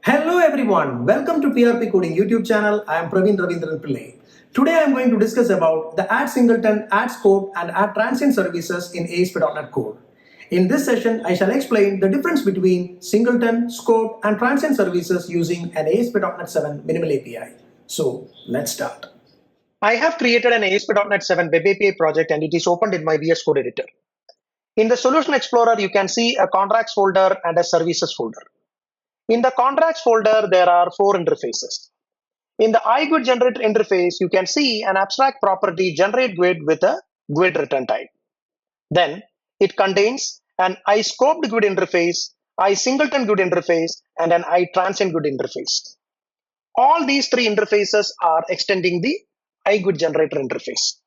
Hello everyone, welcome to PRP Coding YouTube channel. I am Raveendran Pillai. Today I am going to discuss about the AddSingleton, AddScoped and AddTransient services in ASP.NET Core. In this session, I shall explain the difference between Singleton, Scoped and Transient services using an ASP.NET 7 minimal API. So let's start. I have created an ASP.NET 7 Web API project and it is opened in my VS Code editor. In the Solution Explorer, you can see a contracts folder and a services folder. In the contracts folder, there are 4 interfaces. In the iGUID interface, you can see an abstract property generate GUID with a GUID return type. Then it contains an iScoped GUID interface, iSingleton GUID interface, and an iTransient GUID interface. All these 3 interfaces are extending the iGUID generator interface.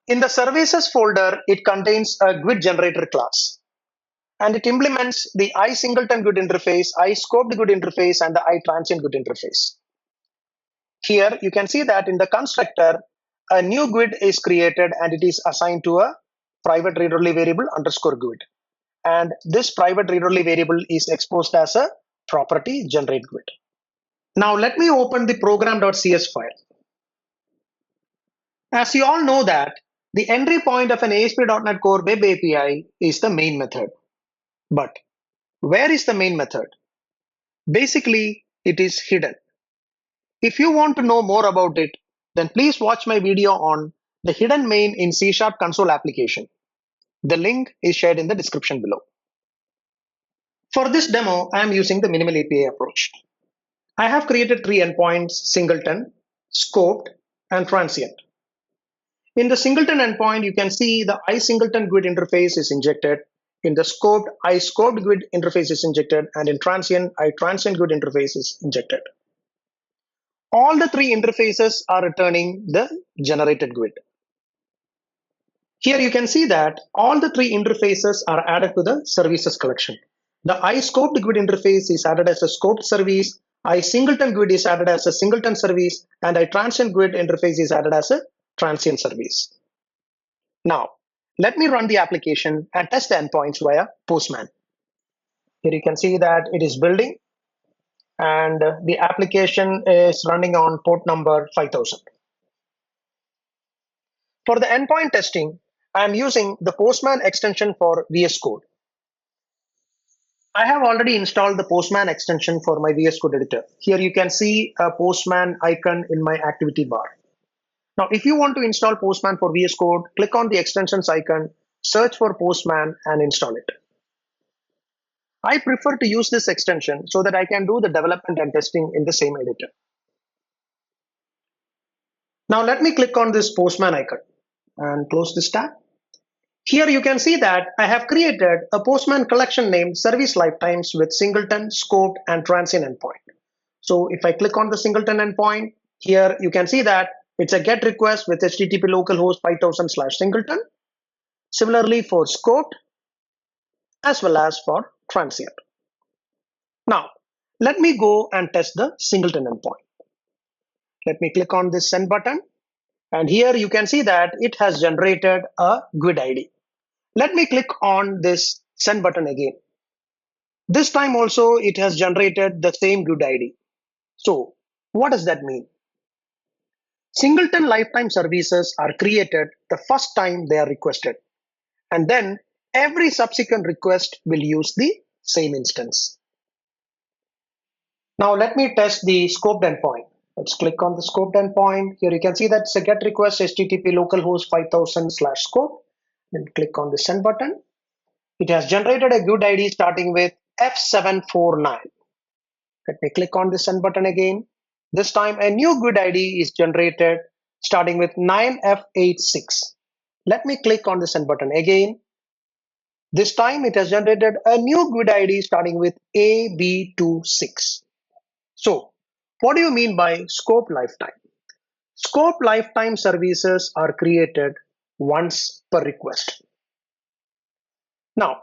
In the services folder, it contains a GUID generator class. And it implements the iSingleton GUID interface, iScoped GUID interface, and the iTransient GUID interface. Here you can see that in the constructor, a new GUID is created and it is assigned to a private read-only variable underscore GUID. And this private read-only variable is exposed as a property generate GUID. Now let me open the program.cs file. As you all know that the entry point of an ASP.NET Core Web API is the main method. But where is the main method? Basically, it is hidden. If you want to know more about it, then please watch my video on the hidden main in C# console application. The link is shared in the description below. For this demo, I am using the minimal API approach. I have created 3 endpoints: Singleton, Scoped, and Transient. In the Singleton endpoint, you can see the iSingleton GUID interface is injected. In the Scoped, iScoped GUID interface is injected, and in Transient, iTransient GUID interface is injected. All the 3 interfaces are returning the generated GUID. Here you can see that all the 3 interfaces are added to the services collection. The iScoped GUID interface is added as a scoped service, iSingleton GUID is added as a singleton service, and iTransient GUID interface is added as a transient service. Now, let me run the application and test the endpoints via Postman. Here you can see that it is building and the application is running on port number 5000. For the endpoint testing, I am using the Postman extension for VS Code. I have already installed the Postman extension for my VS Code editor. Here you can see a Postman icon in my activity bar. Now, if you want to install Postman for VS Code, click on the extensions icon, search for Postman, and install it. I prefer to use this extension so that I can do the development and testing in the same editor. Now, let me click on this Postman icon and close this tab. Here you can see that I have created a Postman collection named Service Lifetimes with Singleton, Scoped, and Transient endpoint. So if I click on the Singleton endpoint, here you can see that it's a GET request with HTTP localhost 5000/Singleton. Similarly for Scoped as well as for Transient. Now, let me go and test the Singleton endpoint. Let me click on this send button. And here you can see that it has generated a GUID ID. Let me click on this send button again. This time also it has generated the same GUID ID. So what does that mean? Singleton lifetime services are created the first time they are requested, and then every subsequent request will use the same instance. Now let me test the scoped endpoint. Let's click on the scoped endpoint. Here you can see that it's a GET request HTTP localhost 5000/scope. Then click on the send button. It has generated a GUID ID starting with F749. Let me click on the send button again. This time a new GUID ID is generated starting with 9F86. Let me click on the send button again. This time it has generated a new GUID ID starting with AB26. So what do you mean by scope lifetime? Scope lifetime services are created once per request. Now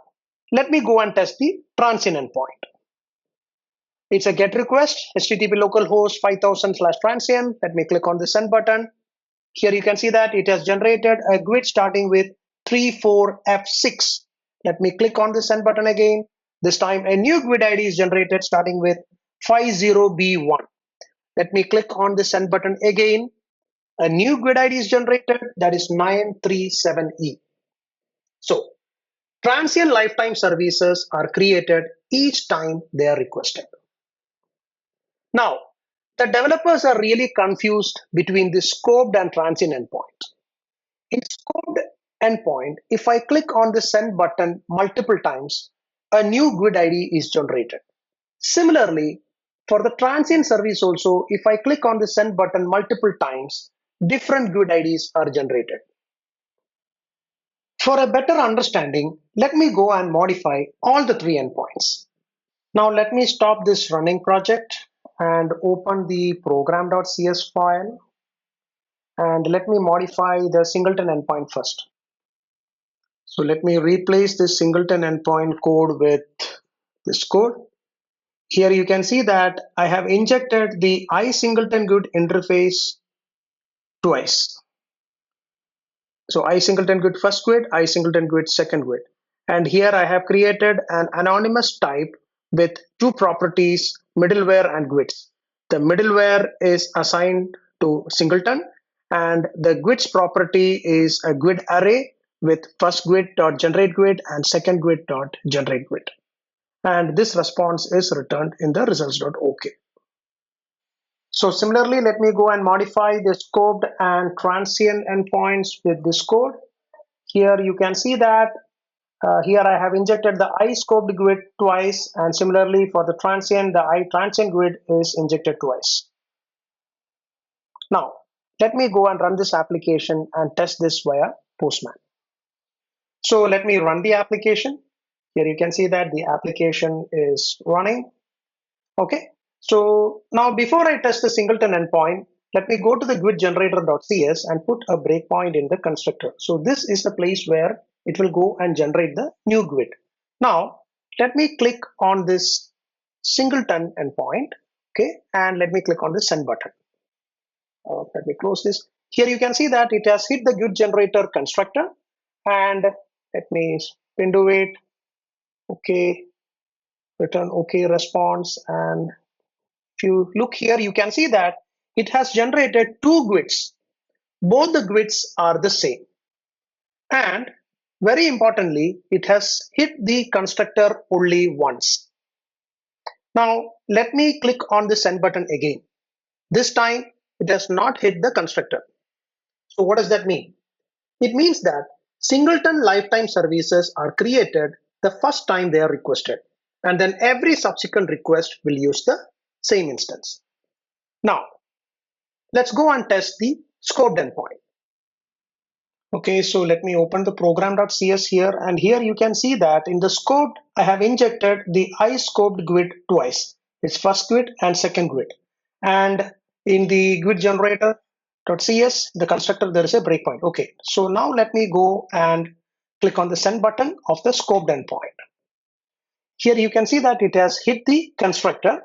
let me go and test the transient endpoint. It's a GET request, HTTP localhost 5000/transient. Let me click on the send button. Here you can see that it has generated a GUID starting with 34F6. Let me click on the send button again. This time a new GUID ID is generated starting with 50B1. Let me click on the send button again. A new GUID ID is generated, that is 937E. So transient lifetime services are created each time they are requested. Now, the developers are really confused between the scoped and transient endpoint. In scoped endpoint, if I click on the send button multiple times, a new GUID ID is generated. Similarly, for the transient service also, if I click on the send button multiple times, different GUID IDs are generated. For a better understanding, let me go and modify all the three endpoints. Now let me stop this running project and open the program.cs file, and let me modify the singleton endpoint first. So let me replace this singleton endpoint code with this code. Here you can see that I have injected the iSingleton GUID interface twice. So iSingleton GUID first GUID, iSingleton GUID second GUID. And here I have created an anonymous type with two properties, middleware and GUIDs. The middleware is assigned to singleton, and the GUIDs property is a GUID array with first GUID.generate GUID and second GUID.generate GUID. And this response is returned in the results.ok. So similarly, let me go and modify the scoped and transient endpoints with this code. Here you can see that here I have injected the iScoped GUID twice, and similarly for the transient, the iTransient GUID is injected twice. Now, let me go and run this application and test this via Postman. So let me run the application. Here you can see that the application is running. Okay. So now before I test the singleton endpoint, let me go to the GUID generator.cs and put a breakpoint in the constructor. So this is the place where it will go and generate the new GUID. Now let me click on this singleton endpoint, okay, and let me click on the send button. Let me close this. Here you can see that it has hit the GUID generator constructor, and let me window it, okay, return okay response, and if you look here, you can see that it has generated two GUIDs. Both the GUIDs are the same. And very importantly, it has hit the constructor only once. Now, let me click on the send button again. This time, it has not hit the constructor. So what does that mean? It means that singleton lifetime services are created the first time they are requested. And then every subsequent request will use the same instance. Now, let's go and test the scoped endpoint. Okay, so let me open the program.cs here, and here you can see that in the scoped, I have injected the iScoped GUID twice. It's first GUID and second GUID. And in the GUID generator.cs, the constructor, there is a breakpoint. Okay, so now let me go and click on the send button of the scoped endpoint. Here you can see that it has hit the constructor,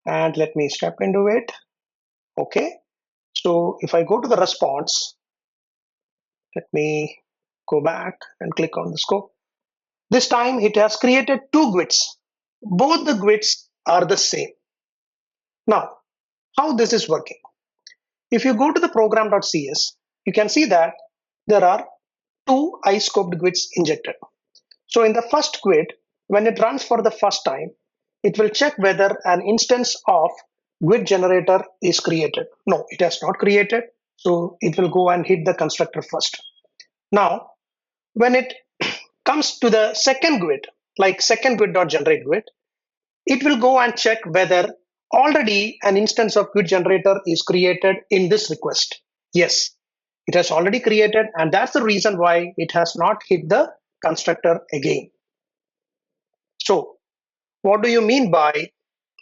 and let me step into it. Okay, so if I go to the response, let me go back and click on the scope. This time it has created two GUIDs. Both the GUIDs are the same. Now, how this is working? If you go to the program.cs, you can see that there are two iScoped GUIDs injected. So in the first GUID, when it runs for the first time, it will check whether an instance of GUID generator is created. No, it has not created. So it will go and hit the constructor first. Now, when it comes to the second GUID, like second GUID.generate GUID, it will go and check whether already an instance of GUID generator is created in this request. Yes, it has already created, and that's the reason why it has not hit the constructor again. So, what do you mean by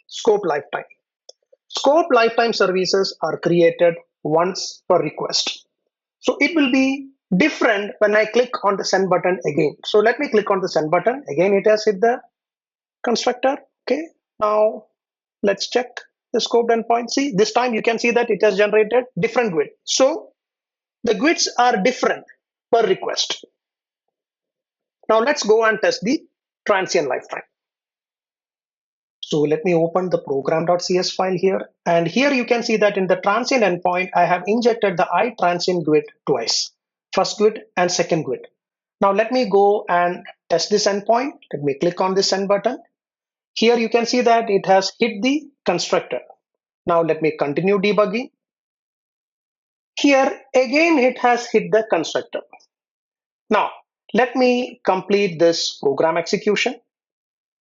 scope lifetime? Scope lifetime services are created once per request. So it will be different when I click on the send button again. So let me click on the send button. Again, it has hit the constructor. Okay, now let's check the scoped endpoint. See, this time you can see that it has generated different GUID. So the GUIDs are different per request. Now let's go and test the transient lifetime. So let me open the program.cs file here. And here you can see that in the transient endpoint, I have injected the iTransient GUID twice, first GUID and second GUID. Now let me go and test this endpoint. Let me click on the send button. Here you can see that it has hit the constructor. Now let me continue debugging. Here again it has hit the constructor. Now let me complete this program execution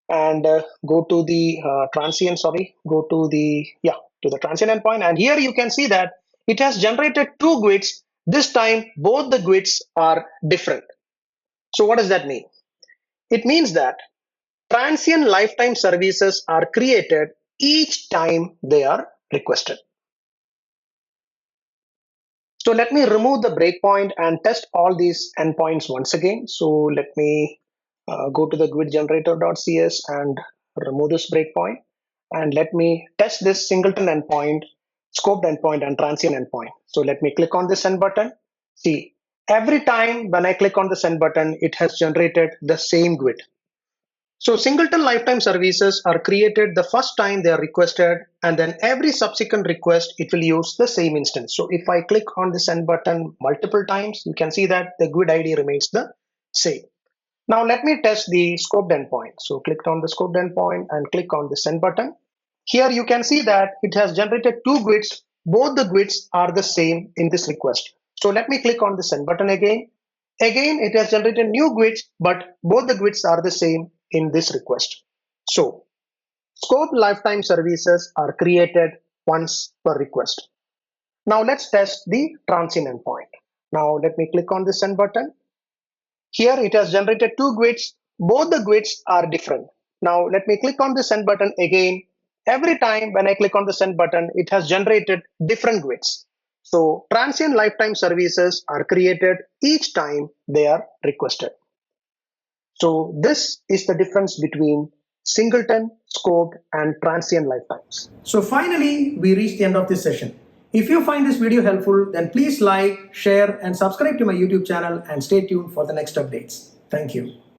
and go to the transient endpoint, and here you can see that it has generated two GUIDs. This time both the GUIDs are different. So what does that mean? It means that transient lifetime services are created each time they are requested. So let me remove the breakpoint and test all these endpoints once again. So let me go to the GUID-generator.cs and remove this breakpoint. And let me test this singleton endpoint, scoped endpoint, and transient endpoint. So let me click on the send button. See, every time when I click on the send button, it has generated the same GUID. So singleton lifetime services are created the first time they are requested, and then every subsequent request, it will use the same instance. So if I click on the send button multiple times, you can see that the GUID ID remains the same. Now let me test the scoped endpoint. So click on the scoped endpoint and click on the send button. Here you can see that it has generated two GUIDs. Both the GUIDs are the same in this request. So let me click on the send button again. Again, it has generated new GUIDs, but both the GUIDs are the same in this request. So scoped lifetime services are created once per request. Now let's test the transient endpoint. Now let me click on the send button. Here it has generated two GUIDs. Both the GUIDs are different. Now let me click on the send button again. Every time when I click on the send button, it has generated different GUIDs. So transient lifetime services are created each time they are requested. So this is the difference between singleton, scoped, and transient lifetimes. So finally, we reached the end of this session. If you find this video helpful, then please like, share, and subscribe to my YouTube channel and stay tuned for the next updates. Thank you.